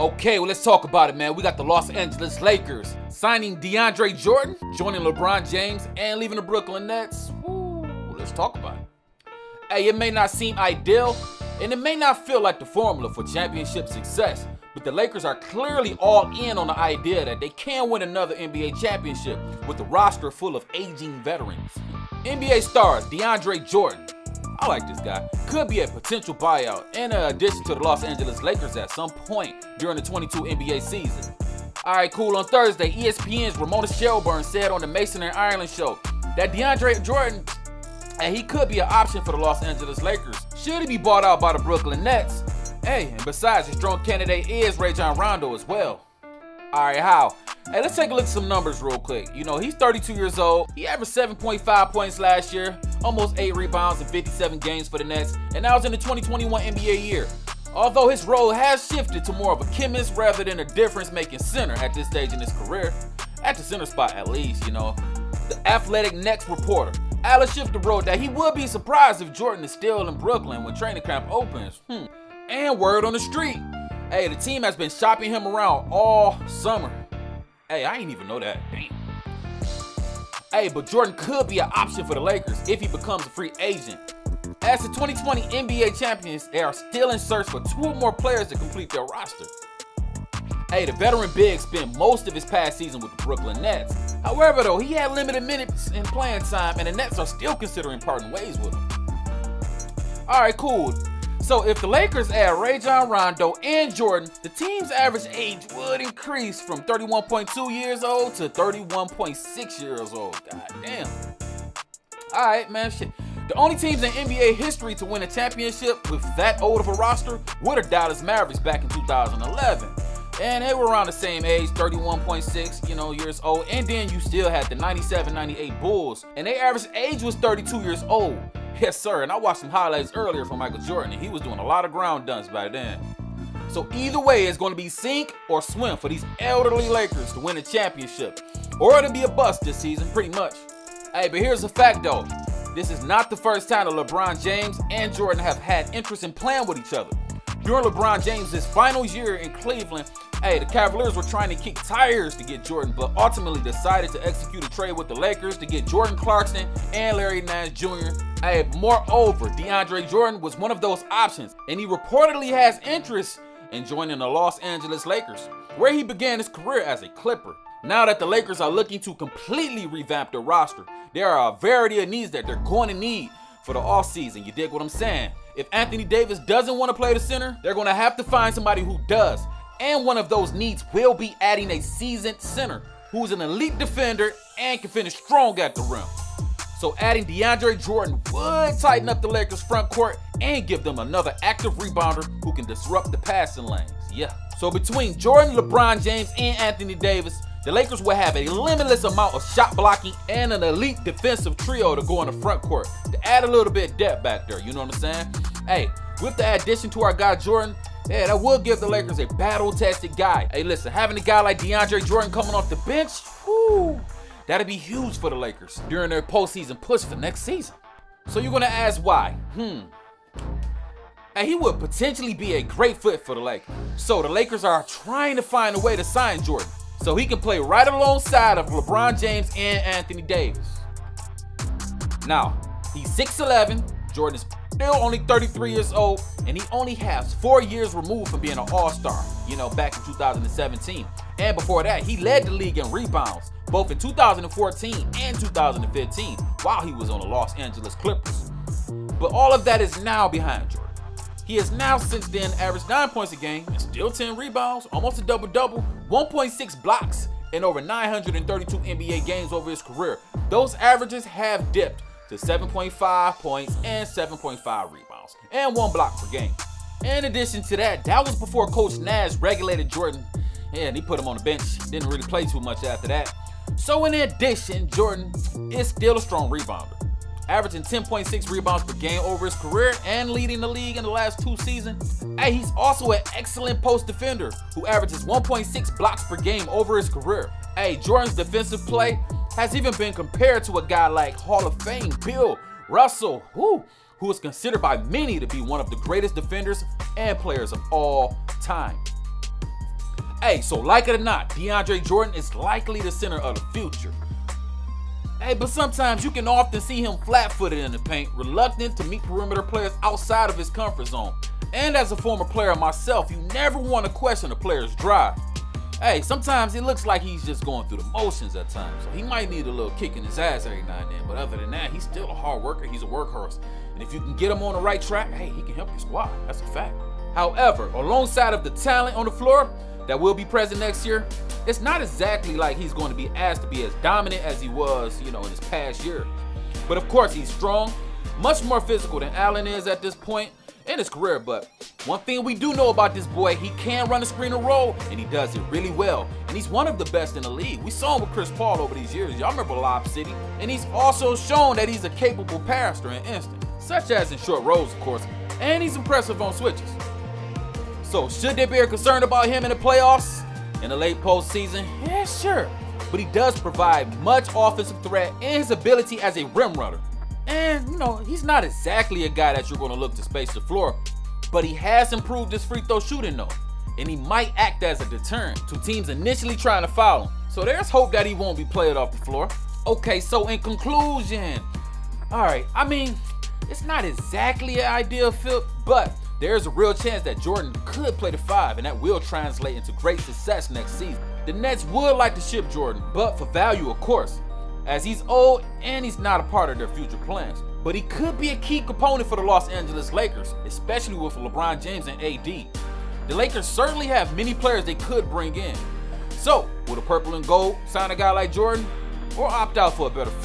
Okay, well, let's talk about it, man. We got the Los Angeles Lakers signing Deandre Jordan, joining LeBron James, and leaving the Brooklyn Nets. Woo, let's talk about it. Hey, it may not seem ideal, and it may not feel like the formula for championship success, but the Lakers are clearly all in on the idea that they can win another NBA championship with a roster full of aging veterans. NBA stars Deandre Jordan, I like this guy, could be a potential buyout and an addition to the Los Angeles Lakers at some point during the 22 NBA season. Alright, cool. On Thursday, ESPN's Ramona Shelburne said on the Mason and Ireland show that Deandre Jordan, he could be an option for the Los Angeles Lakers should he be bought out by the Brooklyn Nets. Hey, and besides, a strong candidate is Rajon Rondo as well. Alright, how? Hey, let's take a look at some numbers real quick. You know, he's 32 years old. He averaged 7.5 points last year, almost 8 rebounds in 57 games for the Nets, and that was in the 2021 NBA year. Although his role has shifted to more of a chemist rather than a difference-making center at this stage in his career, at the center spot at least, you know. The Athletic Next reporter, Alex Shifter, wrote that he would be surprised if Jordan is still in Brooklyn when training camp opens. And word on the street, hey, the team has been shopping him around all summer. Hey, I ain't even know that. Damn. Hey, but Jordan could be an option for the Lakers if he becomes a free agent. As the 2020 NBA champions, they are still in search for 2 more players to complete their roster. Hey, the veteran big spent most of his past season with the Brooklyn Nets. However, though, he had limited minutes in playing time, and the Nets are still considering parting ways with him. Alright, cool. So if the Lakers add Rajon Rondo and Jordan, the team's average age would increase from 31.2 years old to 31.6 years old. God damn. Alright, man, shit. The only teams in NBA history to win a championship with that old of a roster were the Dallas Mavericks back in 2011. And they were around the same age, 31.6, years old. And then you still had the 97-98 Bulls, and their average age was 32 years old. Yes, sir, and I watched some highlights earlier from Michael Jordan, and he was doing a lot of ground dunks by then. So either way, it's going to be sink or swim for these elderly Lakers to win a championship, or it'll be a bust this season, pretty much. Hey, but here's the fact, though. This is not the first time that LeBron James and Jordan have had interest in playing with each other. During LeBron James' final year in Cleveland, the Cavaliers were trying to kick tires to get Jordan, but ultimately decided to execute a trade with the Lakers to get Jordan Clarkson and Larry Nance Jr. Moreover, Deandre Jordan was one of those options, and he reportedly has interest in joining the Los Angeles Lakers, where he began his career as a Clipper. Now that the Lakers are looking to completely revamp their roster, there are a variety of needs that they're going to need for the offseason. You dig what I'm saying? If Anthony Davis doesn't want to play the center, they're going to have to find somebody who does. And one of those needs will be adding a seasoned center who's an elite defender and can finish strong at the rim. So adding Deandre Jordan would tighten up the Lakers' front court and give them another active rebounder who can disrupt the passing lanes. Yeah. So between Jordan, LeBron James, and Anthony Davis, the Lakers will have a limitless amount of shot blocking and an elite defensive trio to go in the front court to add a little bit of depth back there. You know what I'm saying? Hey, with the addition to our guy Jordan, that will give the Lakers a battle-tested guy. Hey, listen, having a guy like Deandre Jordan coming off the bench, that'd be huge for the Lakers during their postseason push for next season. So you're gonna ask why? He would potentially be a great fit for the Lakers. So the Lakers are trying to find a way to sign Jordan so he can play right alongside of LeBron James and Anthony Davis. Now, he's 6'11", Jordan is still only 33 years old, and he only has 4 years removed from being an all-star, back in 2017. And before that, he led the league in rebounds, both in 2014 and 2015, while he was on the Los Angeles Clippers. But all of that is now behind Jordan. He has now since then averaged 9 points a game and still 10 rebounds, almost a double-double, 1.6 blocks, and over 932 NBA games over his career. Those averages have dipped to 7.5 points and 7.5 rebounds, and 1 block per game. In addition to that, that was before Coach Nash regulated Jordan, and he put him on the bench. Didn't really play too much after that. So in addition, Jordan is still a strong rebounder, averaging 10.6 rebounds per game over his career and leading the league in the last 2 seasons. He's also an excellent post defender who averages 1.6 blocks per game over his career. Jordan's defensive play has even been compared to a guy like Hall of Fame Bill Russell, who is considered by many to be one of the greatest defenders and players of all time. Hey, so like it or not, Deandre Jordan is likely the center of the future. Hey, but sometimes you can often see him flat-footed in the paint, reluctant to meet perimeter players outside of his comfort zone. And as a former player myself, you never want to question a player's drive. Hey, sometimes it looks like he's just going through the motions at times, so he might need a little kick in his ass every now and then. But other than that, he's still a hard worker. He's a workhorse. And if you can get him on the right track, hey, he can help your squad. That's a fact. However, alongside of the talent on the floor that will be present next year, it's not exactly like he's going to be asked to be as dominant as he was, in his past year. But of course, he's strong, much more physical than Allen is at this point in his career. But one thing we do know about this boy, he can run a screen and roll, and he does it really well. And he's one of the best in the league. We saw him with Chris Paul over these years. Y'all remember Lob City? And he's also shown that he's a capable passer in instant, such as in short rolls, of course, and he's impressive on switches. So should there be a concern about him in the playoffs, in the late postseason? Yeah, sure. But he does provide much offensive threat in his ability as a rim runner. And, he's not exactly a guy that you're going to look to space the floor, but he has improved his free throw shooting though. And he might act as a deterrent to teams initially trying to foul him. So there's hope that he won't be played off the floor. Okay, so in conclusion, it's not exactly an ideal fit, but there's a real chance that Jordan could play the 5, and that will translate into great success next season. The Nets would like to ship Jordan, but for value, of course, as he's old and he's not a part of their future plans. But he could be a key component for the Los Angeles Lakers, especially with LeBron James and AD. The Lakers certainly have many players they could bring in. So, will the purple and gold sign a guy like Jordan, or opt out for a better fit?